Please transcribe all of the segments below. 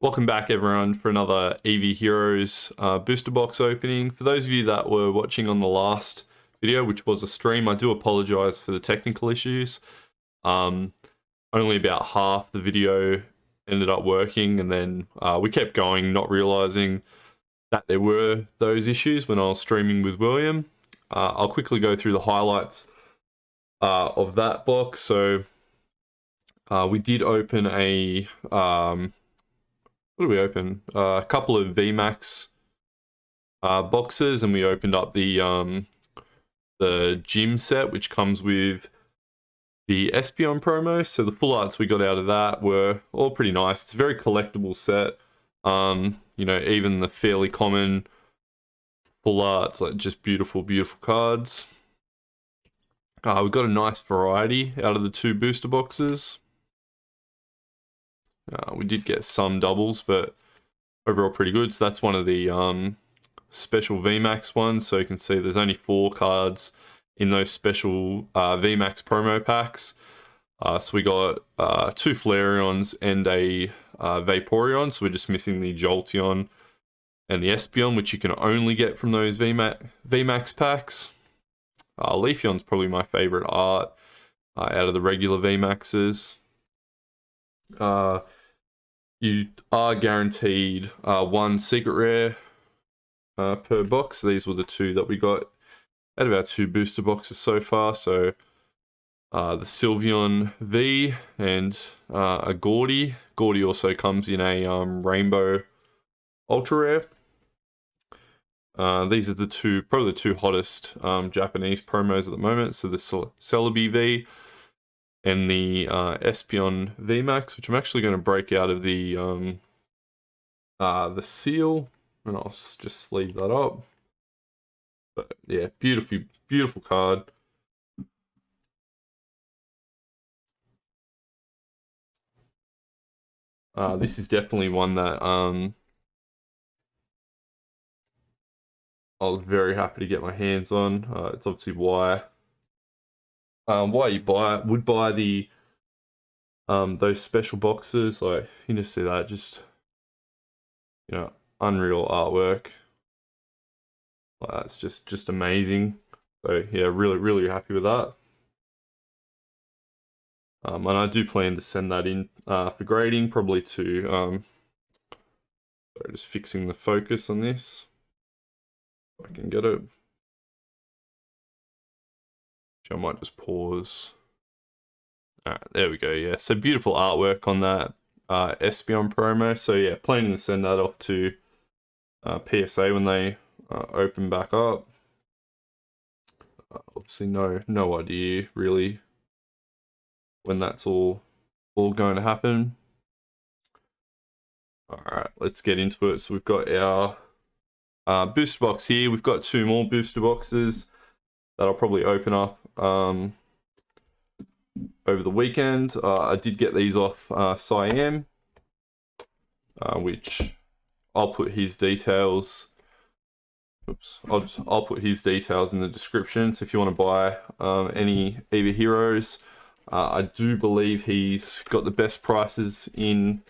Welcome back, everyone, for another Eevee Heroes booster box opening. For those of you that were watching on the last video, which was a stream, I do apologize for the technical issues. Only about half the video ended up working, and then we kept going, not realizing that there were those issues when I was streaming with William. I'll quickly go through the highlights of that box. So we did open a... what did we open? A couple of VMAX boxes, and we opened up the gym set, which comes with the Espeon promo. So the full arts we got out of that were all pretty nice. It's a very collectible set. You know, even the fairly common full arts, like just beautiful, beautiful cards. We got a nice variety out of the two booster boxes. We did get some doubles, but overall pretty good. So that's one of the special VMAX ones. So you can see there's only 4 cards in those special VMAX promo packs. So we got 2 Flareons and a Vaporeon. So we're just missing the Jolteon and the Espeon, which you can only get from those VMAX packs. Leafeon's probably my favorite art out of the regular VMAXs. You are guaranteed 1 secret rare per box. These were the 2 that we got out of our 2 booster boxes so far. So the Sylveon V and a Gordy. Gordy also comes in a rainbow ultra rare. These are the 2, probably the 2 hottest Japanese promos at the moment. So the Celebi V and the Espeon VMAX, which I'm actually going to break out of the seal, and I'll just sleeve that up. But yeah, beautiful, beautiful card. This is definitely one that I was very happy to get my hands on. It's obviously why you would buy the those special boxes. Like, you just see that, just, you know, unreal artwork. That's just amazing. So yeah, really happy with that. And I do plan to send that in for grading, probably to sorry, just fixing the focus on this. If I can get it. I might just pause. Alright, there we go. Yeah, so beautiful artwork on that Espeon promo. So yeah, planning to send that off to PSA when they open back up. Obviously, no idea really when that's all going to happen. All right, let's get into it. So we've got our booster box here. We've got 2 more booster boxes that I'll probably open up over the weekend. I did get these off Siam, which I'll put his details. Oops, I'll put his details in the description. So if you want to buy any Eevee Heroes, I do believe he's got the best prices in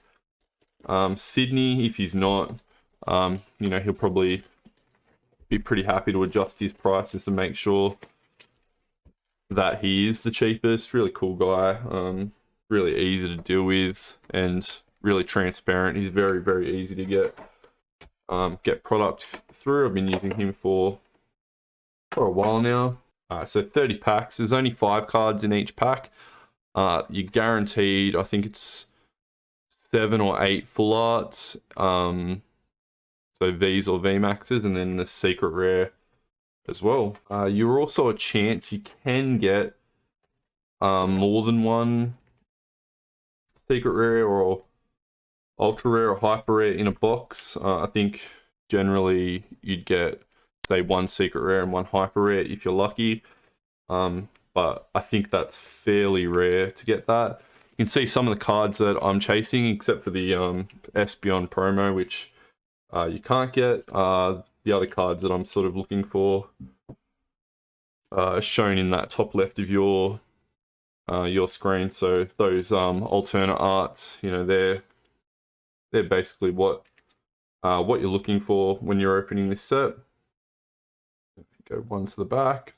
Sydney. If he's not, you know, he'll probably be pretty happy to adjust his prices to make sure that he is the cheapest. Really cool guy, really easy to deal with, and really transparent. He's very easy to get product through. I've been using him for a while now. So 30 packs. There's only 5 cards in each pack. You're guaranteed, I think it's 7 or 8 full arts. So V's or VMAXs, and then the secret rare as well. You're also a chance you can get more than 1 secret rare or ultra rare or hyper rare in a box. I think generally you'd get, say, 1 secret rare and 1 hyper rare if you're lucky. But I think that's fairly rare to get that. You can see some of the cards that I'm chasing, except for the Espeon promo, which you can't get. The other cards that I'm sort of looking for shown in that top left of your screen. So those alternate arts, you know, they're they're basically what you're looking for when you're opening this set. Go one to the back.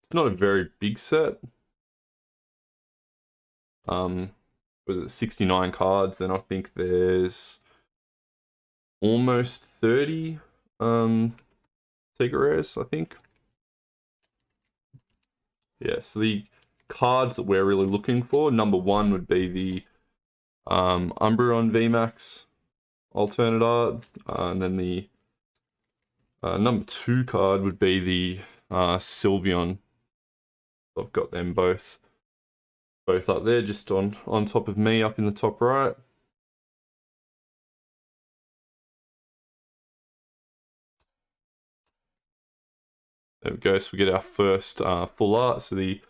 It's not a very big set. Was it 69 cards? Then I think there's almost 30 secret rares, I think. Yeah, so the cards that we're really looking for, number one would be the Umbreon VMAX alternate art, and then the number two card would be the Sylveon. I've got them both up there, just on top of me, up in the top right. There we go. So we get our first full art. So the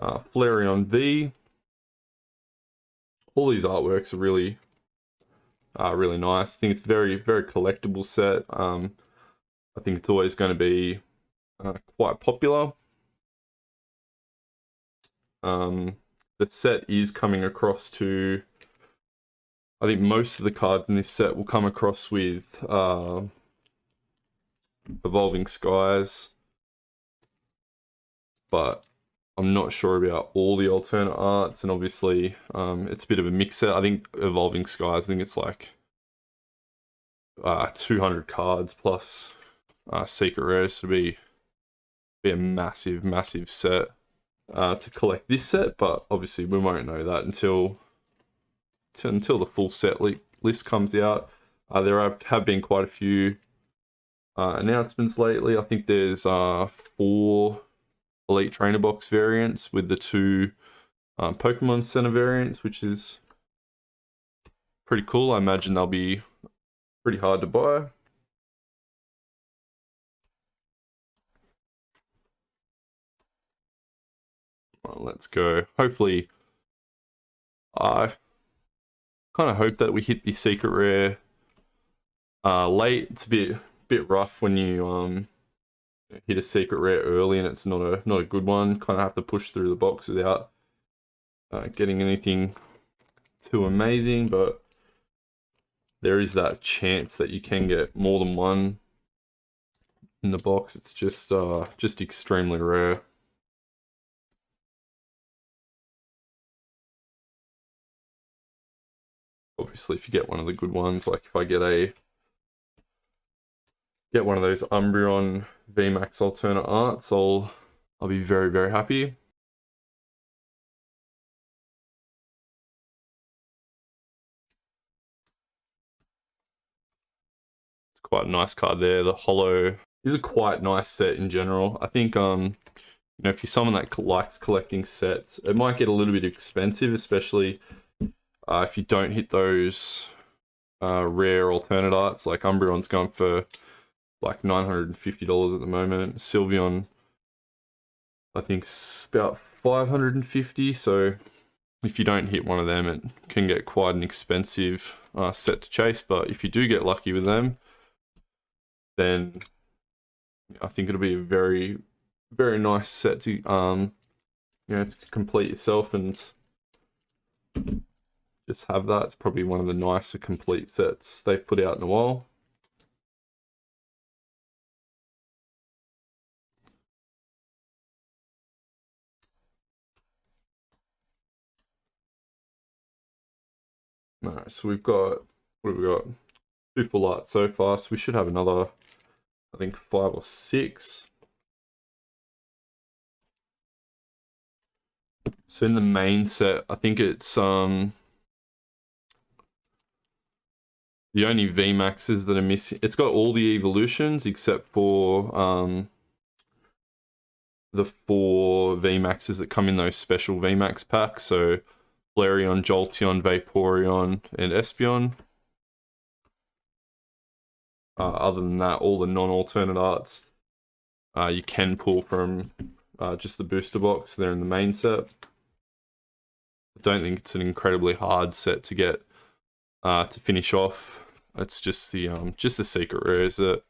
Flareon V. All these artworks are really nice. I think it's very collectible set. I think it's always going to be quite popular. The set is coming across to, I think most of the cards in this set will come across with Evolving Skies, but I'm not sure about all the alternate arts, and obviously it's a bit of a mix set. I think Evolving Skies, I think it's like 200 cards plus secret rares to be a massive set to collect this set, but obviously we won't know that until the full set list comes out. There have been quite a few announcements lately. I think there's 4 Elite Trainer Box variants with the 2 Pokemon Center variants, which is pretty cool. I imagine they'll be pretty hard to buy. Well, let's go. Hopefully, I kind of hope that we hit the secret rare late. It's a bit rough when you hit a secret rare early and it's not a good one. Kind of have to push through the box without getting anything too amazing, but there is that chance that you can get more than one in the box. It's just extremely rare. Obviously, if you get one of the good ones, like if I get one of those Umbreon VMAX alternate arts, I'll be very happy. It's quite a nice card there. The holo is a quite nice set in general. I think you know, if you're someone that likes collecting sets, it might get a little bit expensive, especially if you don't hit those rare alternate arts. Like Umbreon's going for like $950 at the moment. Sylveon, I think, is about $550. So if you don't hit one of them, it can get quite an expensive set to chase. But if you do get lucky with them, then I think it'll be a very nice set to you know, to complete yourself and just have that. It's probably one of the nicer complete sets they've put out in a while. Alright, so we've got, what have we got? 2 full art so far, so we should have another, I think, 5 or 6. So in the main set, I think it's the only VMAXs that are missing. It's got all the evolutions except for the 4 VMAXs that come in those special VMAX packs. So Flareon, Jolteon, Vaporeon, and Espeon. Other than that, all the non-alternate arts you can pull from just the booster box. They're in the main set. I don't think it's an incredibly hard set to get to finish off. It's just the secret rares that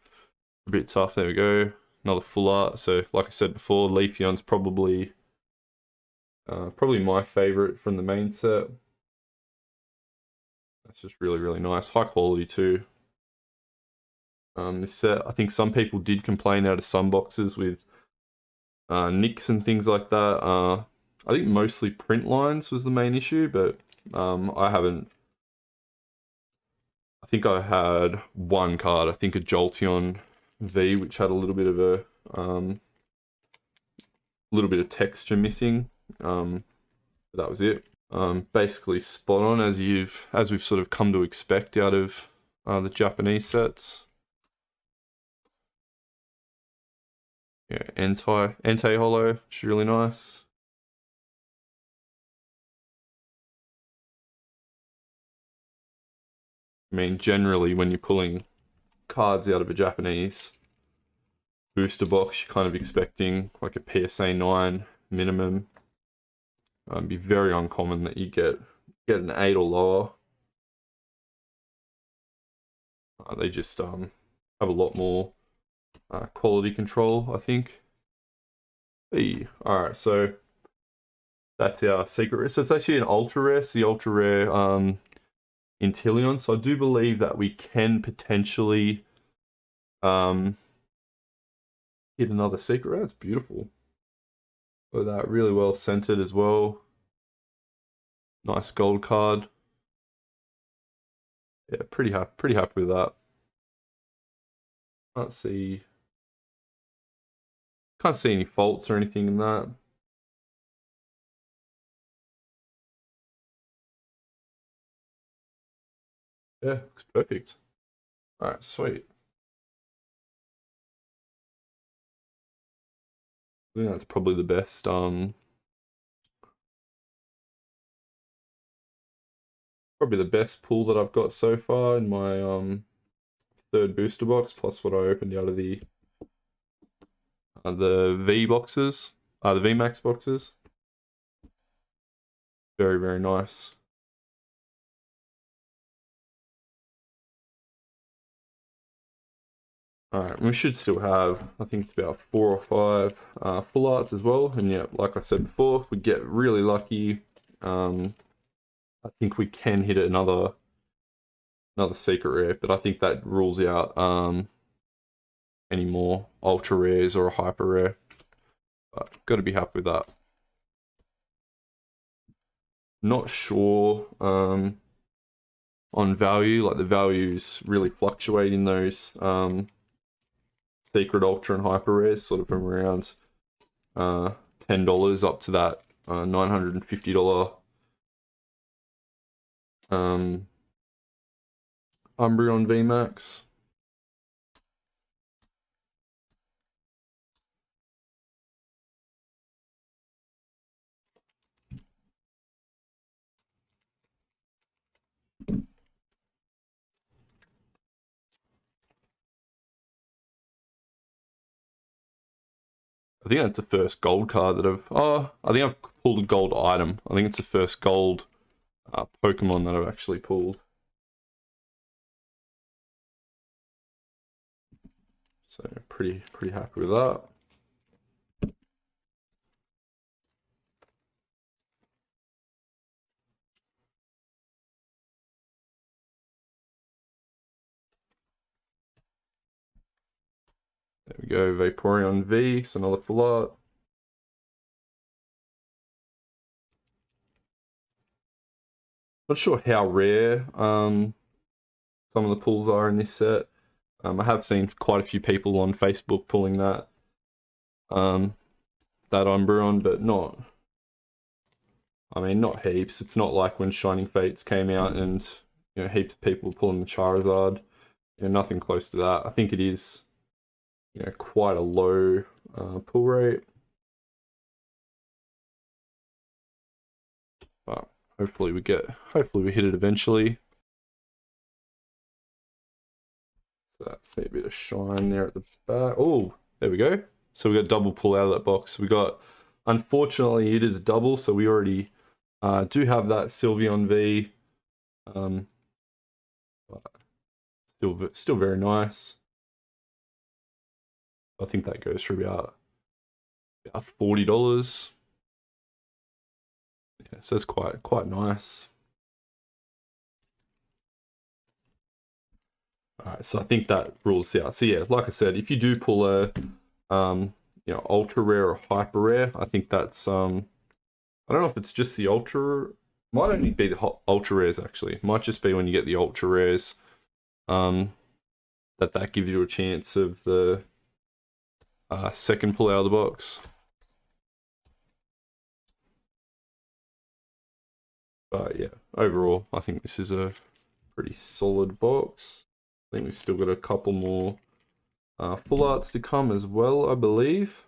a bit tough. There we go. Another full art. So like I said before, Leafeon's probably Probably my favorite from the main set. That's just really, really nice. High quality too. This set, I think some people did complain out of some boxes with nicks and things like that. I think mostly print lines was the main issue, but I haven't. I think I had one card. I think a Jolteon V, which had a little bit of texture missing. That was it. Basically spot on as we've sort of come to expect out of the Japanese sets. Yeah, Entei Hollow, which is really nice. I mean, generally when you're pulling cards out of a Japanese booster box, you're kind of expecting like a PSA 9 minimum. It'd be very uncommon that you get an 8 or lower. They just have a lot more quality control, I think. Hey, all right, so that's our secret rare. So it's actually an ultra rare. It's the ultra rare Inteleon. So I do believe that we can potentially hit another secret rare. It's beautiful. Look at that, really well centered as well. Nice gold card. Yeah, pretty happy with that. Can't see any faults or anything in that. Yeah, looks perfect. All right, sweet. I think that's probably the best pull that I've got so far in my third booster box, plus what I opened out of the V boxes, the VMAX boxes. Very, very nice. Alright, we should still have, I think it's about 4 or 5 full arts as well. And yeah, like I said before, if we get really lucky, I think we can hit another secret rare, but I think that rules out any more ultra rares or a hyper rare. But got to be happy with that. Not sure on value, like the values really fluctuate in those secret ultra and hyper rares, sort of from around $10 up to that $950 Umbreon VMAX. I think that's the first gold card that I think I've pulled a gold item. I think it's the first gold Pokemon that I've actually pulled. So pretty happy with that. There we go, Vaporeon V, so another full art. Not sure how rare some of the pulls are in this set. I have seen quite a few people on Facebook pulling that Umbreon, but not heaps. It's not like when Shining Fates came out and heaps of people pulling the Charizard. Nothing close to that. I think it is quite a low pull rate. But hopefully we hit it eventually. So that's a bit of shine there at the back. Oh, there we go. So we got double pull out of that box. We got, unfortunately, it is double, so we already do have that Sylveon V. Still very nice. I think that goes for about $40. Yeah, so that's quite nice. Alright, so I think that rules out. So yeah, like I said, if you do pull a ultra rare or hyper rare, I think that's I don't know if it's just the ultra, might only be the ultra rares actually. Might just be when you get the ultra rares, that gives you a chance of the second pull out of the box. But yeah, overall, I think this is a pretty solid box. I think we've still got a couple more full arts to come as well, I believe.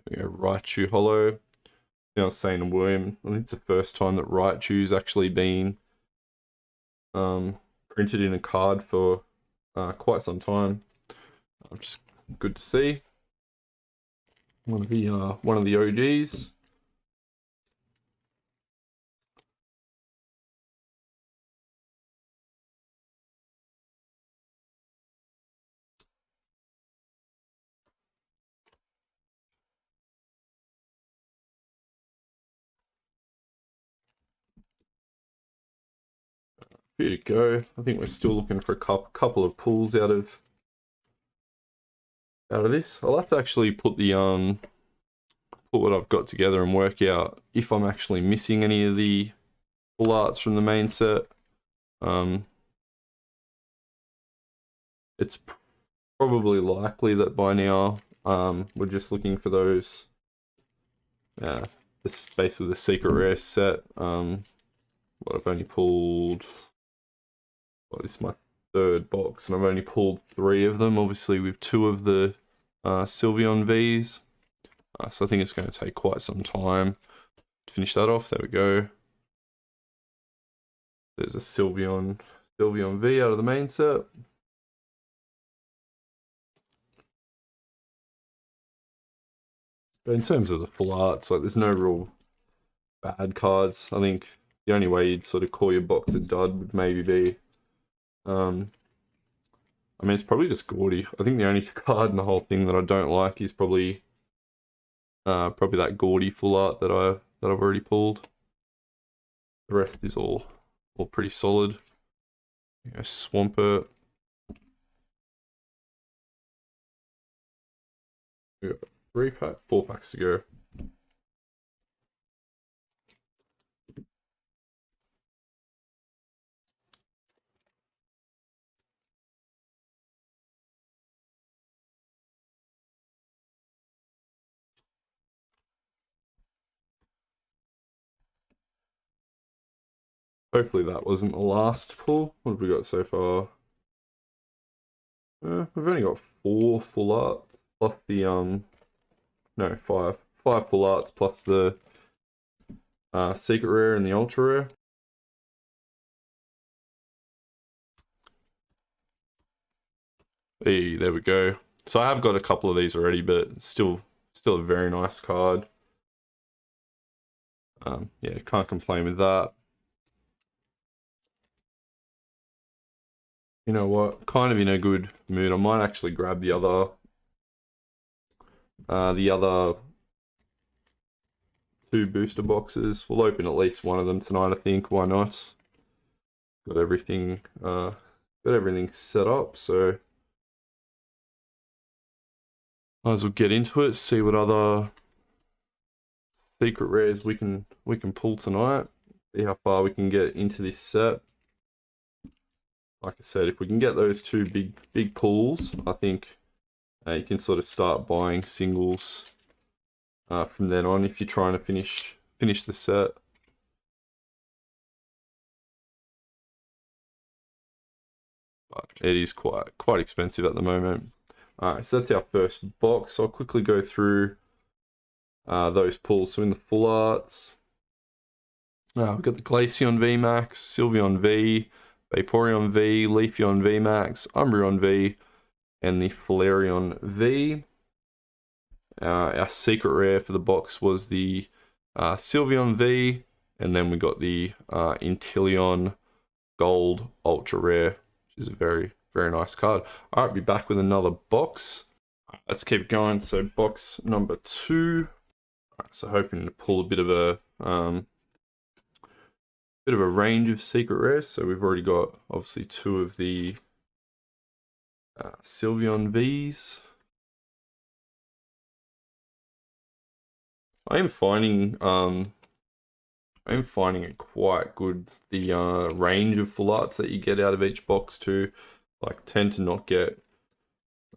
There we go, Raichu Hollow. I was saying to William, I think it's the first time that Raichu's actually been printed in a card for quite some time. Just good to see. One of the OGs. Here you go. I think we're still looking for a couple of pulls out of this. I'll have to actually put what I've got together and work out if I'm actually missing any of the full arts from the main set. It's probably likely that by now we're just looking for those. This basically the secret rare set. What I've only pulled. Well, this is my third box, and I've only pulled 3 of them. Obviously, with 2 of the Sylveon V's. So I think it's going to take quite some time to finish that off. There we go. There's a Sylveon V out of the main set. But in terms of the full arts, like there's no real bad cards. I think the only way you'd sort of call your box a dud would maybe be, I mean, it's probably just gaudy. I think the only card in the whole thing that I don't like is probably that gaudy full art that I've already pulled. The rest is all pretty solid. You know, Swampert. We got 4 packs to go. Hopefully that wasn't the last pull. What have we got so far? We've only got 4 full art plus the no, 5 full arts plus the secret rare and the ultra rare. Hey, there we go. So I have got a couple of these already, but still a very nice card. Yeah, can't complain with that. You know what? Kind of in a good mood. I might actually grab the other 2 booster boxes. We'll open at least one of them tonight, I think. Why not? Got everything set up, so might as well get into it, see what other secret rares we can pull tonight. See how far we can get into this set. Like I said, if we can get those 2 big pulls, I think you can sort of start buying singles from then on if you're trying to finish the set. But it is quite expensive at the moment. Alright, so that's our first box. So I'll quickly go through those pulls. So in the full arts, we've got the Glaceon V Max, Sylveon V, Vaporeon V, Leafeon V Max, Umbreon V, and the Flareon V. Our secret rare for the box was the Sylveon V And then we got the Inteleon Gold Ultra Rare, which is a very, very nice card. All right, be back with another box. Let's keep going. So box number 2. All right, so hoping to pull a bit of a range of secret rares. So we've already got obviously 2 of the Sylveon V's. I am finding it quite good, the range of full arts that you get out of each box too. Like, tend to not get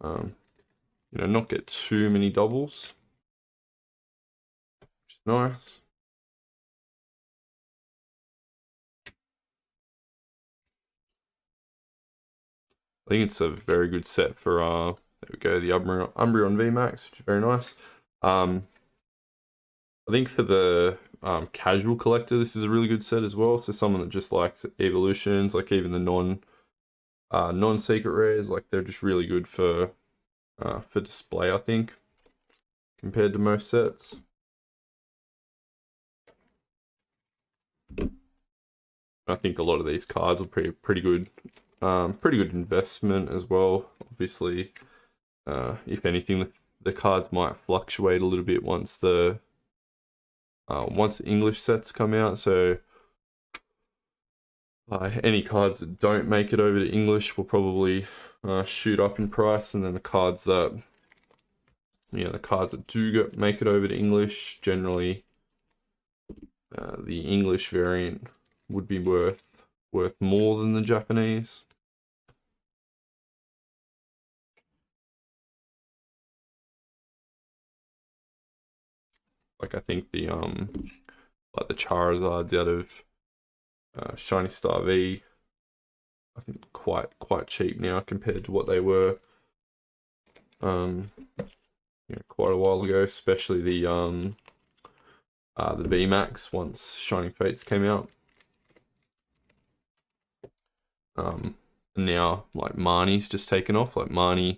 not get too many doubles, which is nice. I think it's a very good set for there we go, the Umbreon VMAX, which is very nice. I think for the casual collector, this is a really good set as well. So someone that just likes evolutions, like even the non-secret rares, like they're just really good for display, I think, compared to most sets. I think a lot of these cards are pretty good investment as well. Obviously, if anything, the cards might fluctuate a little bit once the English sets come out. So any cards that don't make it over to English will probably shoot up in price, and then the cards that do make it over to English, generally the English variant would be worth more than the Japanese. Like, I think the like the Charizards out of Shiny Star V, I think quite cheap now compared to what they were quite a while ago, especially the VMAX once Shining Fates came out. Now, like, Marnie's just taken off. Like, Marnie,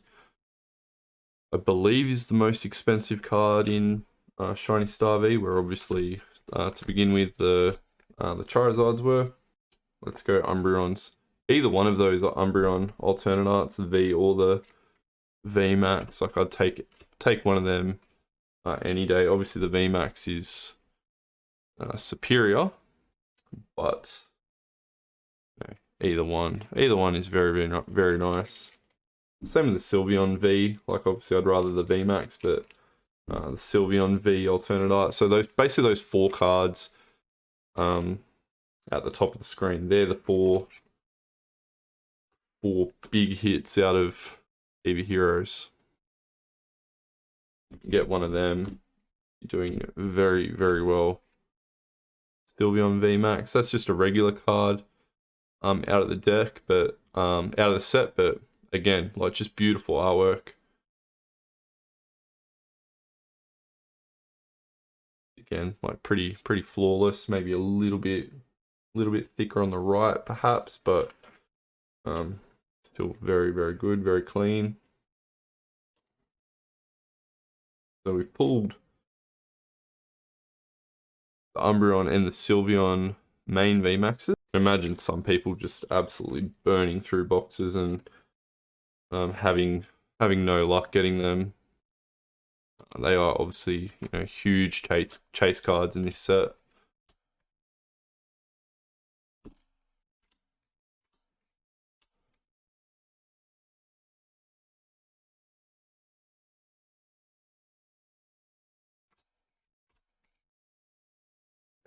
I believe, is the most expensive card in Shiny Star V, where obviously to begin with the Charizards were. Let's go Umbreons. Either one of those are Umbreon alternate arts, the V or the VMAX. Like, I'd take one of them any day. Obviously the VMAX is superior, but either one is very, very, very nice. Same with the Sylveon V. Like, obviously I'd rather the VMAX, but the Sylveon V alternate art. So those 4 cards at the top of the screen, they're the four big hits out of Eevee Heroes. Get one of them, you're doing very, very well. Sylveon VMAX, that's just a regular card out of the deck, but out of the set, but again, like, just beautiful artwork. Again, like, pretty flawless. Maybe a little bit thicker on the right, perhaps, but still very, very good, very clean. So we've pulled the Umbreon and the Sylveon main VMAXs. Imagine some people just absolutely burning through boxes and having no luck getting them. They are obviously, huge chase cards in this set.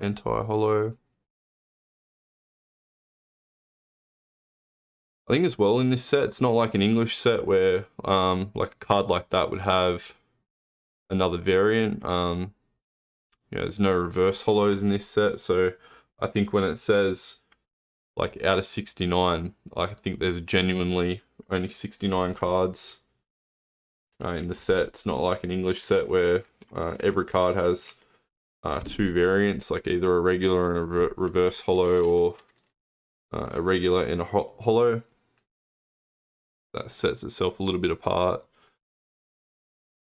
Anti-holo. I think as well in this set, it's not like an English set where like a card like that would have another variant. There's no reverse holos in this set, so I think when it says like out of 69, I think there's genuinely only 69 cards in the set. It's not like an English set where every card has 2 variants, like either a regular and a reverse holo, or a regular and a holo. That sets itself a little bit apart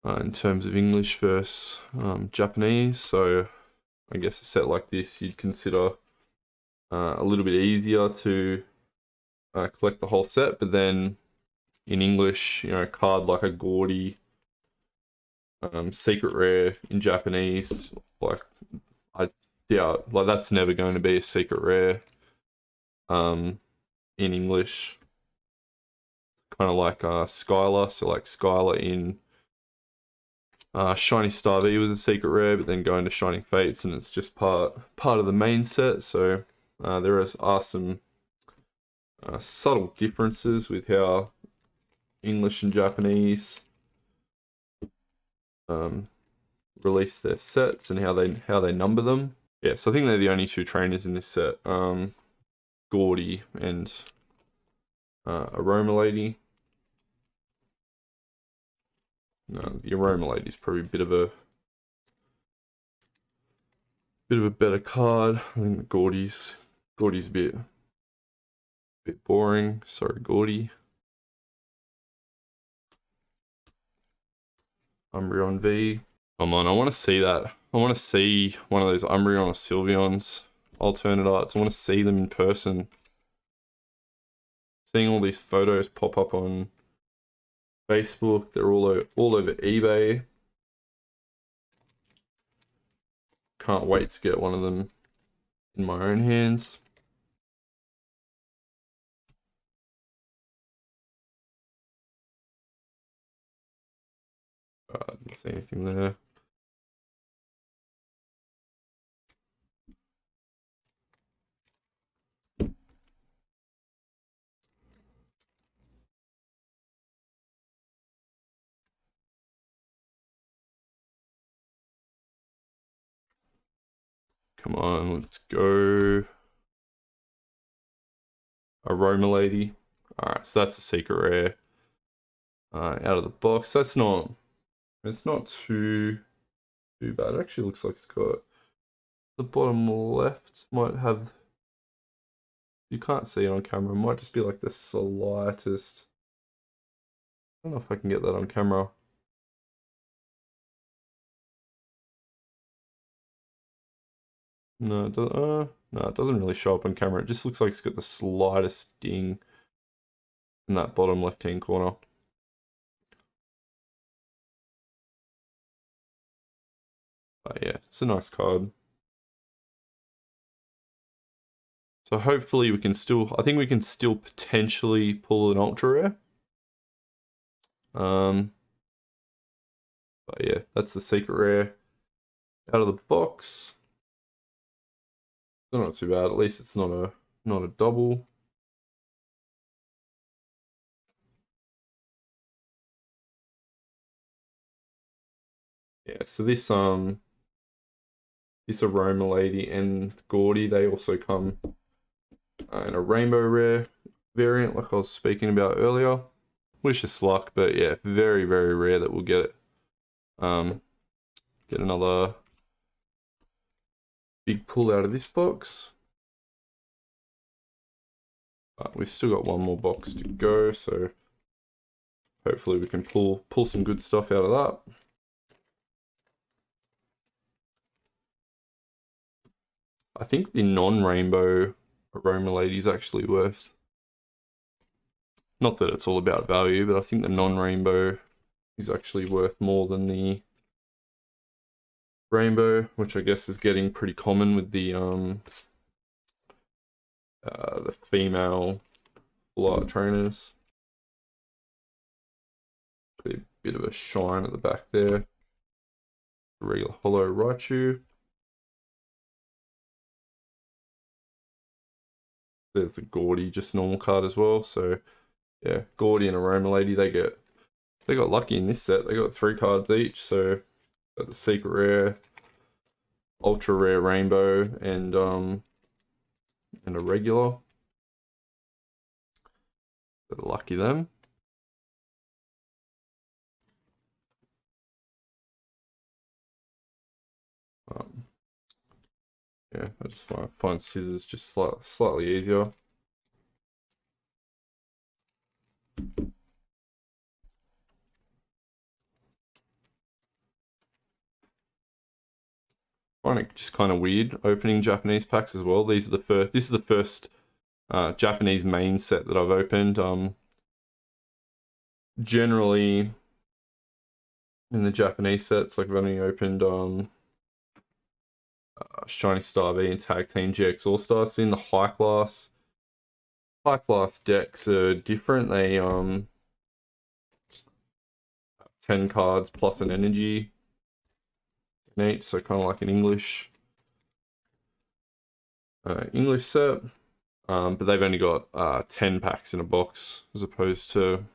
in terms of English versus Japanese. So I guess a set like this you'd consider a little bit easier to collect the whole set, but then in English, you know, a card like a gaudy secret rare in Japanese, like I doubt, like that's never going to be a secret rare in English. It's kind of like Skylar, so like Skylar in Shiny Star V was a secret rare, but then going to Shining Fates and it's just part of the main set. So there are some subtle differences with how English and Japanese release their sets and how they number them. Yeah, so I think they're the only two trainers in this set. Gordy and Aroma Lady. No, the Aroma Lady is probably a bit of a better card. I think Gordy's a bit boring. Sorry, Gordy. Umbreon V. Come on, I want to see that. I want to see one of those Umbreon or Sylveons alternate arts. I want to see them in person. Seeing all these photos pop up on Facebook, they're all over eBay. Can't wait to get one of them in my own hands. Didn't see anything there. Come on, let's go. Aroma Lady. Alright, so that's a secret rare. Out of the box. It's not too bad. It actually looks like it's got the bottom left might have, you can't see it on camera, it might just be like the slightest. I don't know if I can get that on camera. No, it doesn't really show up on camera. It just looks like it's got the slightest ding in that bottom left-hand corner. But yeah, it's a nice card. So hopefully we can still, I think we can still potentially pull an ultra rare. But yeah, that's the secret rare out of the box. Still not too bad. At least it's not a double. Yeah, so this Aroma Lady and Gordy, they also come in a rainbow rare variant, like I was speaking about earlier. Wish us luck, but yeah, very, very rare that we'll get it. Get another big pull out of this box. But we've still got one more box to go, so hopefully we can pull some good stuff out of that. I think the non-rainbow Aroma Lady is actually worth, not that it's all about value, but I think the non-rainbow is actually worth more than the rainbow, which I guess is getting pretty common with the female full art trainers. A bit of a shine at the back there. Regular hollow Raichu. There's the Gordy, just normal card as well. So yeah, Gordy and Aroma Lady, they got lucky in this set. They got 3 cards each. So got the secret rare, ultra rare rainbow, and a regular. Bit lucky them. Yeah, I just find scissors just slightly easier. find it just kind of weird opening Japanese packs as well. These are the first. This is the first Japanese main set that I've opened. Generally, in the Japanese sets, like I've only opened Shiny Star V and Tag Team GX All Stars. In the high class decks are different. They 10 cards plus an energy in each, so kind of like an English set. But they've only got 10 packs in a box as opposed to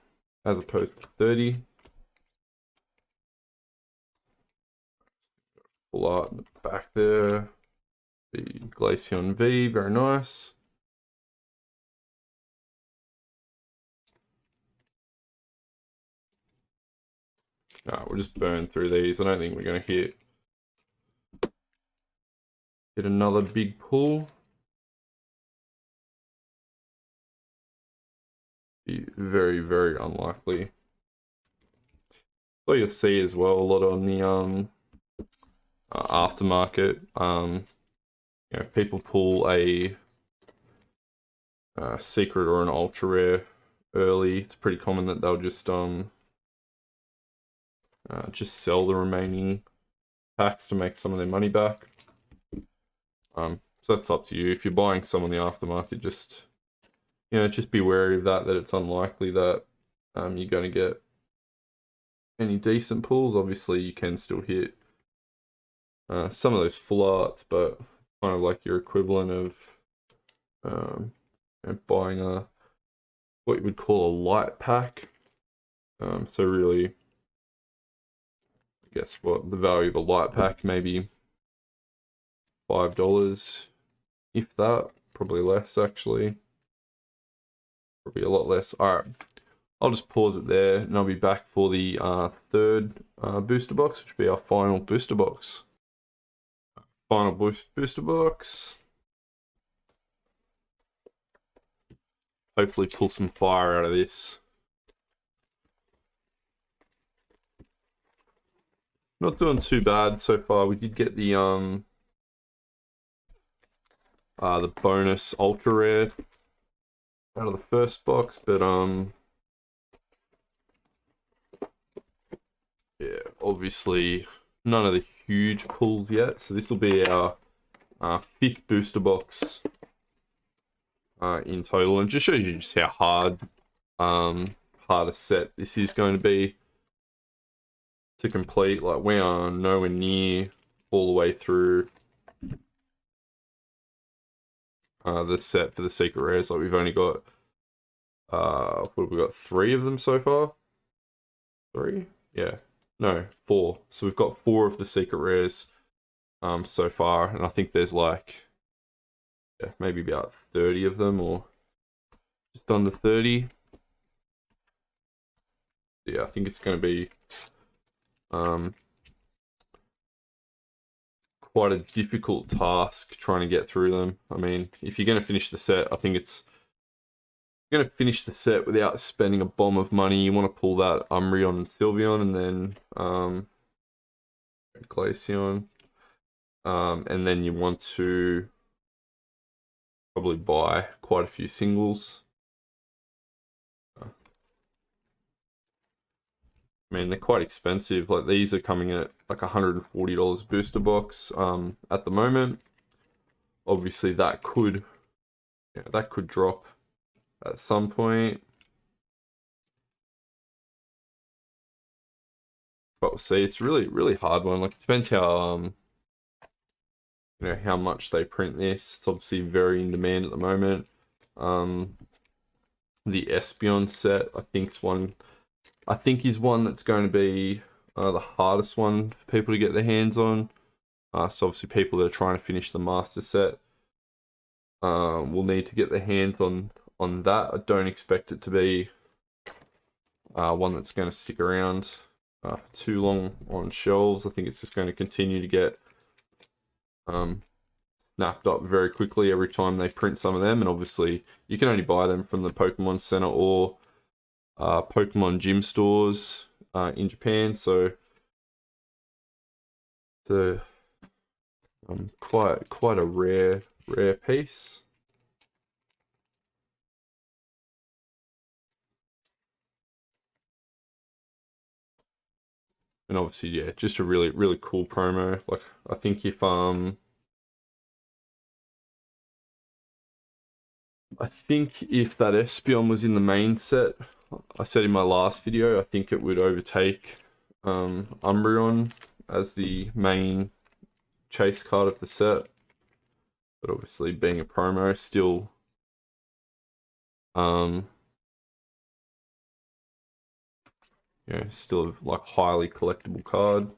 30. Full art in the back there. The Glaceon V, very nice. Alright, we'll just burn through these. I don't think we're going to hit another big pull. Be very, very unlikely. So you'll see as well a lot on the aftermarket. You know, people pull a secret or an ultra rare early. It's pretty common that they'll just sell the remaining packs to make some of their money back. So that's up to you. If you're buying some on the aftermarket, just be wary of that it's unlikely that you're going to get any decent pulls. Obviously, you can still hit some of those full arts, but kind of like your equivalent of buying what you would call a light pack. So really, I guess what the value of a light pack, maybe $5, if that, probably less actually. Probably a lot less. Alright, I'll just pause it there and I'll be back for the third booster box, which will be our final booster box. Final booster box. Hopefully pull some fire out of this. Not doing too bad so far. We did get the bonus ultra rare out of the first box, but yeah, obviously none of the huge pulls yet. So this will be our fifth booster box in total, and just shows you just how hard a set this is going to be to complete. Like, we are nowhere near all the way through the set for the secret rares. Like, we've only got what have we got, 3 of them so far? 3? Yeah. No, 4. So we've got 4 of the secret rares so far, and I think there's like maybe about 30 of them, or just under 30. Yeah, I think it's going to be quite a difficult task trying to get through them. I mean, if you're going to finish the set, I think it's going to finish the set without spending a bomb of money. You want to pull that Umbreon and Sylveon, and then Glaceon, and then you want to probably buy quite a few singles. I mean, they're quite expensive. Like, these are coming at like $140 booster box at the moment. Obviously, that could drop at some point, but we'll see. It's really hard one. Like, it depends how how much they print this. It's obviously very in demand at the moment. The Espeon set, I think is one that's going to be the hardest one for people to get their hands on. So obviously people that are trying to finish the master set will need to get their hands on that. I don't expect it to be one that's going to stick around for too long on shelves. I think it's just going to continue to get snapped up very quickly every time they print some of them, and obviously you can only buy them from the Pokemon Center or Pokemon gym stores in Japan. So Quite a rare piece. And obviously, yeah, just a really cool promo. Like, I think if that Espeon was in the main set, I said in my last video, I think it would overtake Umbreon as the main chase card of the set. But obviously, being a promo, still still like highly collectible card.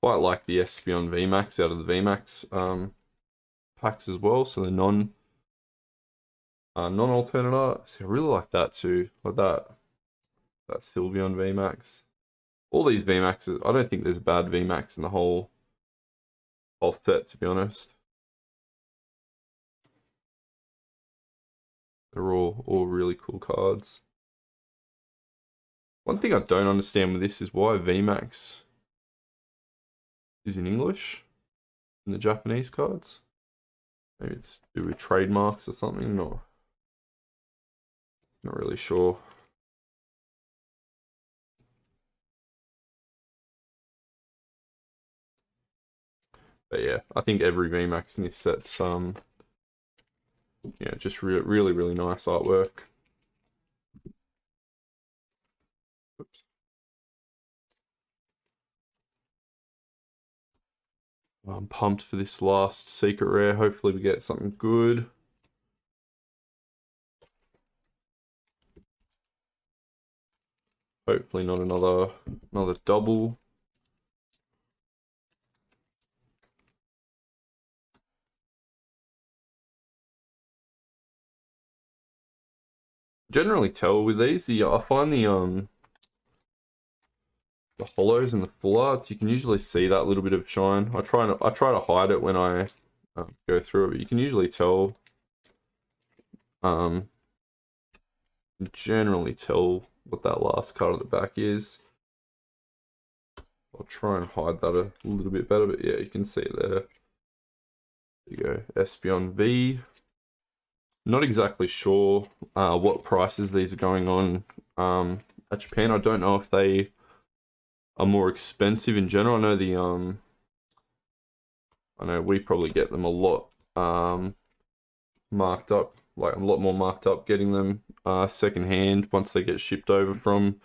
Quite like the Espeon VMAX out of the VMAX packs as well. So the non-alternate art. So I really like that too. Like that Sylveon VMAX. All these VMAXs, I don't think there's a bad VMAX in the whole set, to be honest. They're all really cool cards. One thing I don't understand with this is why VMAX is in English in the Japanese cards. Maybe it's to do with trademarks or something. Not really sure. But yeah, I think every VMAX in this set's just really nice artwork. Oops. I'm pumped for this last secret rare. Hopefully we get something good. Hopefully not another double. Generally tell with these, I find the hollows and the full arts, you can usually see that little bit of shine. I try to hide it when I go through it, but you can usually tell. Generally tell what that last card at the back is. I'll try and hide that a little bit better, but yeah, you can see it there. There you go, Espeon V. Not exactly sure what prices these are going on at Japan. I don't know if they are more expensive in general. I know we probably get them a lot marked up, like a lot more marked up getting them secondhand once they get shipped over from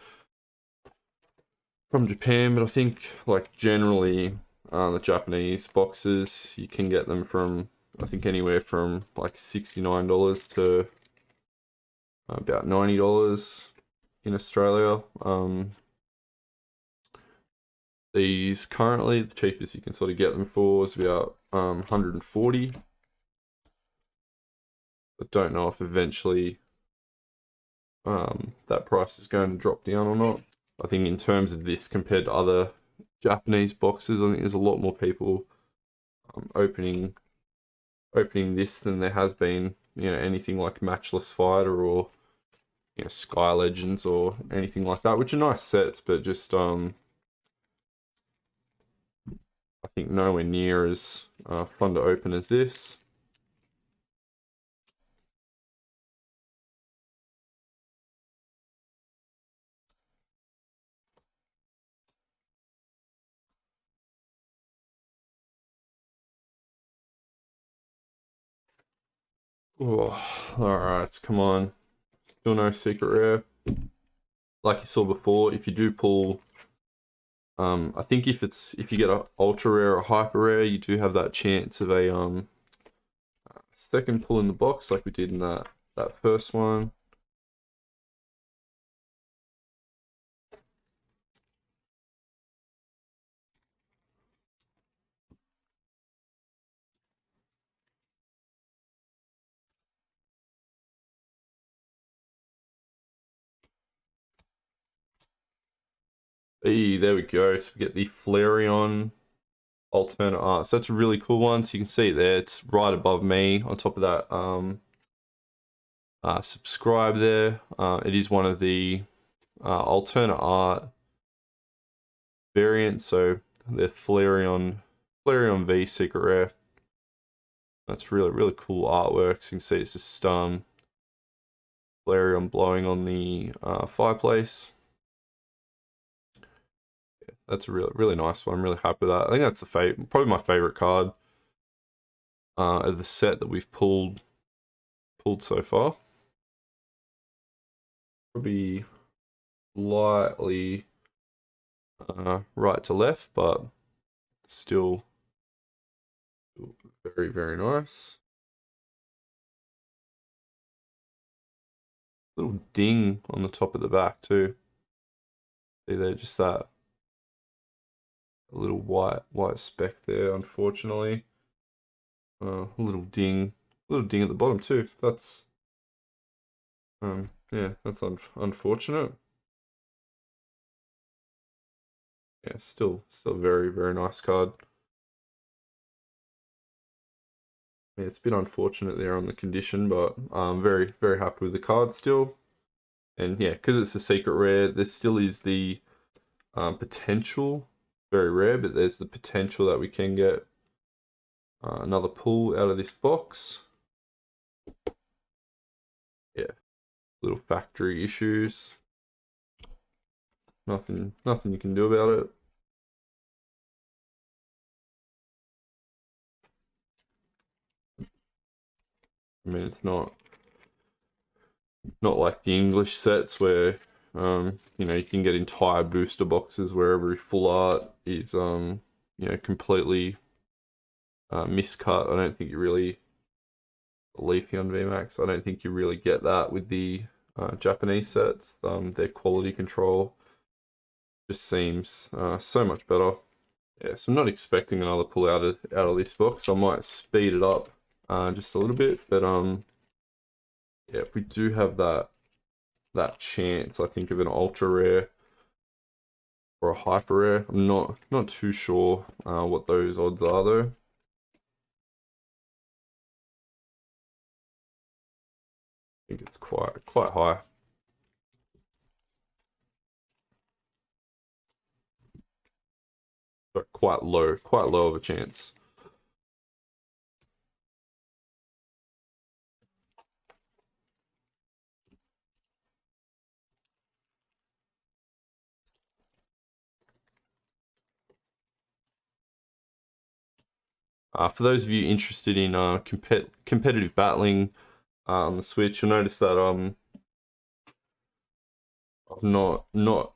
Japan. But I think like generally the Japanese boxes, you can get them from I think anywhere from like $69 to about $90 in Australia. These currently, the cheapest you can sort of get them for is about 140. But don't know if eventually that price is going to drop down or not. I think in terms of this compared to other Japanese boxes, I think there's a lot more people opening this than there has been, anything like Matchless Fighter or Sky Legends or anything like that, which are nice sets, but just I think nowhere near as fun to open as this. Oh, alright, come on. Still no secret rare. Like you saw before, if you do pull I think if you get a ultra rare or hyper rare, you do have that chance of a second pull in the box like we did in that first one. Hey, there we go. So we get the Flareon alternate art. So that's a really cool one. So you can see it there. It's right above me on top of that subscribe there. It is one of the alternate art variant, so they're Flareon V secret rare. That's really cool artwork. So you can see it's just Flareon blowing on the fireplace. Yeah, that's a really nice one. I'm really happy with that. I think that's probably my favorite card of the set that we've pulled so far. Probably slightly right to left, but still very nice. Little ding on the top of the back too. See there, just that little white speck there. Unfortunately, a little ding at the bottom too. That's yeah, that's unfortunate. Yeah, still very nice card. Yeah, it's a bit unfortunate there on the condition, but I'm very happy with the card still. And yeah, because it's a secret rare, there still is the potential, very rare, but there's the potential that we can get another pull out of this box. Yeah, little factory issues. Nothing you can do about it. I mean, it's not like the English sets where you know, you can get entire booster boxes where every full art is you know, completely miscut. I don't think you really Leafeon VMAX. I don't think you really get that with the Japanese sets. Their quality control just seems so much better. Yeah, so I'm not expecting another pull out of this box. I might speed it up just a little bit, but yeah, if we do have that chance, I think, of an ultra rare or a hyper rare. I'm not too sure what those odds are though. I think it's quite high. But quite low of a chance. For those of you interested in competitive battling on the Switch, you'll notice that I'm not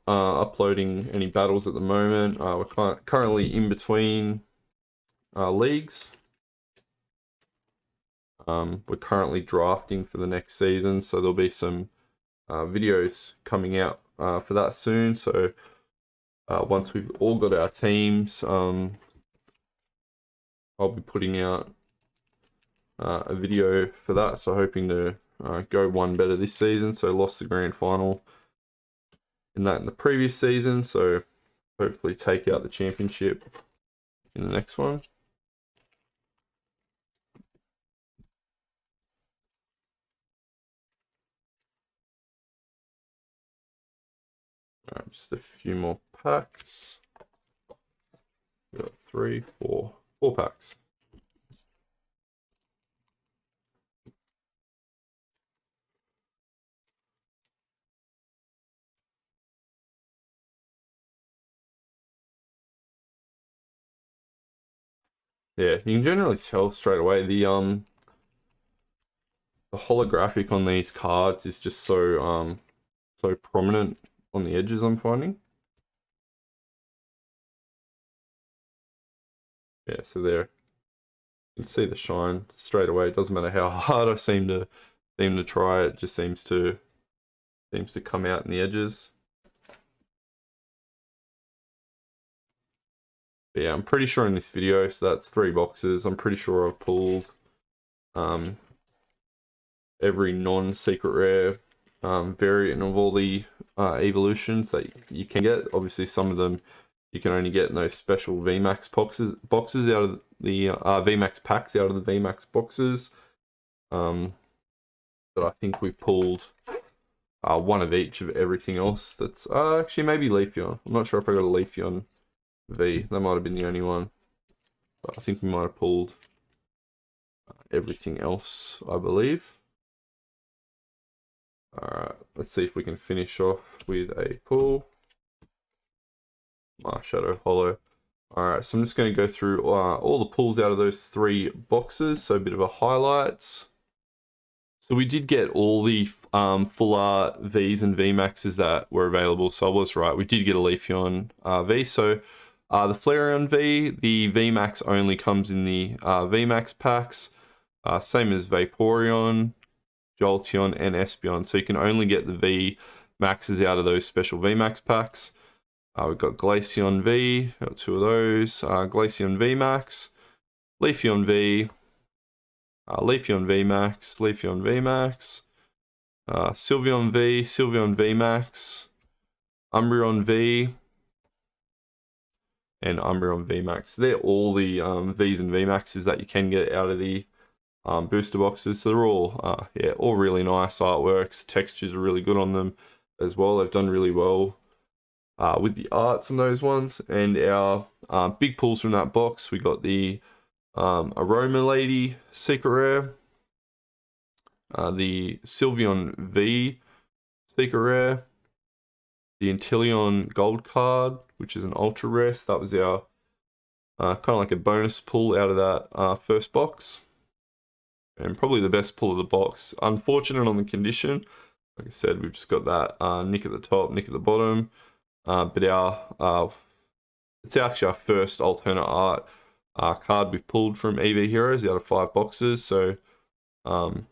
uploading any battles at the moment. We're currently in between leagues. We're currently drafting for the next season, so there'll be some videos coming out for that soon. So once we've all got our teams, I'll be putting out a video for that. So hoping to go one better this season. So lost the grand final in the previous season. So hopefully take out the championship in the next one. Alright, just a few more packs. We got 4 packs. Yeah, you can generally tell straight away the holographic on these cards is just so prominent on the edges, I'm finding. Yeah, so there you can see the shine straight away. It doesn't matter how hard I seem to try, it just seems to come out in the edges. But yeah, I'm pretty sure in this video, so that's 3 boxes, I'm pretty sure I've pulled every non-secret rare variant of all the evolutions that you can get. Obviously, some of them you can only get in those special VMAX boxes out of the VMAX packs out of the VMAX boxes. But I think we pulled one of each of everything else. That's actually maybe Leafeon. I'm not sure if I got a Leafeon V. That might have been the only one. But I think we might have pulled everything else, I believe. Alright, let's see if we can finish off with a pull. Shadow Hollow. Alright, so I'm just going to go through all the pulls out of those 3 boxes, so a bit of a highlights. So we did get all the full art Vs and VMAXs that were available, so I was right. We did get a Leafeon V. So the Flareon V, the VMAX only comes in the VMAX packs, same as Vaporeon, Jolteon, and Espeon. So you can only get the VMAXs out of those special VMAX packs. We've got Glaceon V, got 2 of those. Glaceon VMAX, Leafeon V, Leafeon VMAX, Leafeon VMAX, Sylveon V, Sylveon VMAX, Umbreon V, and Umbreon VMAX. They're all the Vs and VMAXs that you can get out of the booster boxes. So they're all, yeah, all really nice artworks. The textures are really good on them as well. They've done really well with the arts on those ones. And our big pulls from that box, we got the Aroma Lady Secret Rare, the Sylveon V Secret Rare, the Inteleon Gold card, which is an ultra rare. So that was our kind of like a bonus pull out of that first box, and probably the best pull of the box. Unfortunate on the condition, like I said, we've just got that nick at the top, nick at the bottom. But it's actually our first alternate art card we've pulled from Eevee Heroes out of 5 boxes. So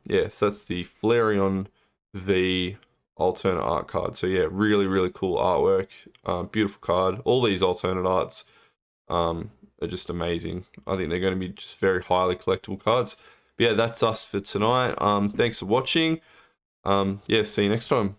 yeah, so that's the Flareon V alternate art card. So yeah, really cool artwork, beautiful card. All these alternate arts are just amazing. I think they're going to be just very highly collectible cards. But yeah, that's us for tonight. Thanks for watching. Yeah, see you next time.